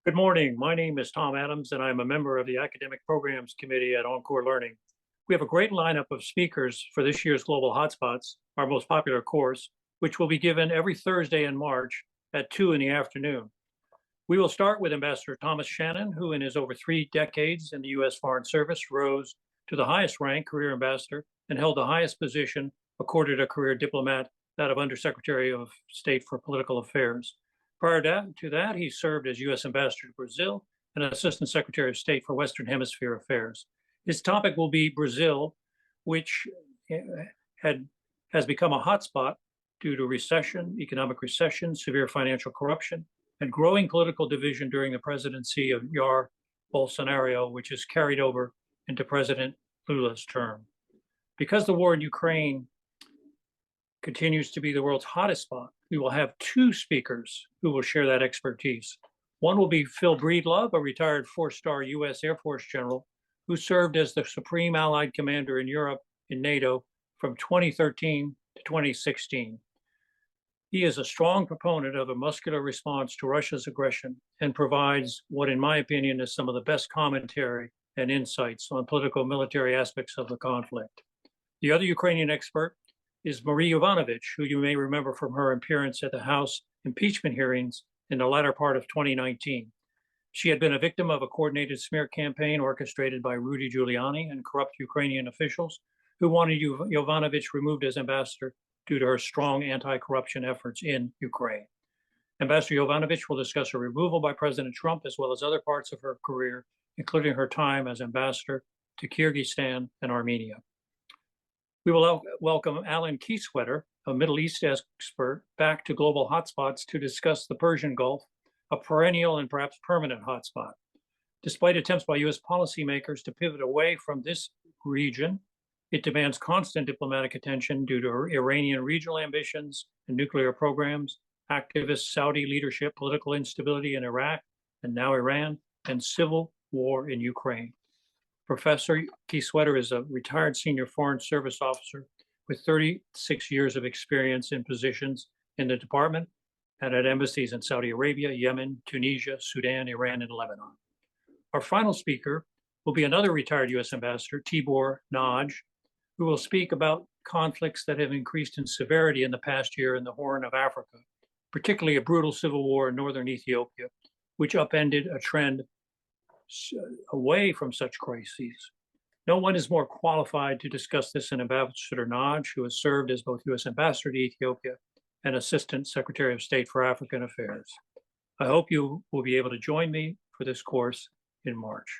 Good morning. My name is Tom Adams, and I'm a member of the Academic Programs Committee at Encore Learning. We have a great lineup of speakers for this year's Global Hotspots, our most popular course, which will be given every Thursday in March at 2 in the afternoon. We will start with Ambassador Thomas Shannon, who in his over 3 decades in the U.S. Foreign Service rose to the highest rank, career ambassador, and held the highest position accorded a career diplomat, that of Undersecretary of State for Political Affairs. Prior to that, he served as U.S. Ambassador to Brazil and Assistant Secretary of State for Western Hemisphere Affairs. His topic will be Brazil, which has become a hotspot due to recession, economic recession, severe financial corruption, and growing political division during the presidency of Jair Bolsonaro, which is carried over into President Lula's term. Because the war in Ukraine continues to be the world's hottest spot, we will have 2 speakers who will share that expertise. One will be Phil Breedlove, a retired 4-star U.S. Air Force general who served as the Supreme Allied Commander in Europe in NATO from 2013 to 2016. He is a strong proponent of a muscular response to Russia's aggression and provides what, in my opinion, is some of the best commentary and insights on political military aspects of the conflict. The other Ukrainian expert is Marie Yovanovitch, who you may remember from her appearance at the House impeachment hearings in the latter part of 2019. She had been a victim of a coordinated smear campaign orchestrated by Rudy Giuliani and corrupt Ukrainian officials who wanted Yovanovitch removed as ambassador due to her strong anti-corruption efforts in Ukraine. Ambassador Yovanovitch will discuss her removal by President Trump, as well as other parts of her career, including her time as ambassador to Kyrgyzstan and Armenia. We will welcome Alan Keiswetter, a Middle East expert, back to Global Hotspots to discuss the Persian Gulf, a perennial and perhaps permanent hotspot. Despite attempts by U.S. policymakers to pivot away from this region, it demands constant diplomatic attention due to Iranian regional ambitions and nuclear programs, activist Saudi leadership, political instability in Iraq and now Iran, and civil war in Ukraine. Professor Keiswetter is a retired senior foreign service officer with 36 years of experience in positions in the department and at embassies in Saudi Arabia, Yemen, Tunisia, Sudan, Iran, and Lebanon. Our final speaker will be another retired U.S. ambassador, Tibor Nagy, who will speak about conflicts that have increased in severity in the past year in the Horn of Africa, particularly a brutal civil war in northern Ethiopia, which upended a trend away from such crises. No one is more qualified to discuss this than Ambassador Nagy, who has served as both U.S. Ambassador to Ethiopia and Assistant Secretary of State for African Affairs. I hope you will be able to join me for this course in March.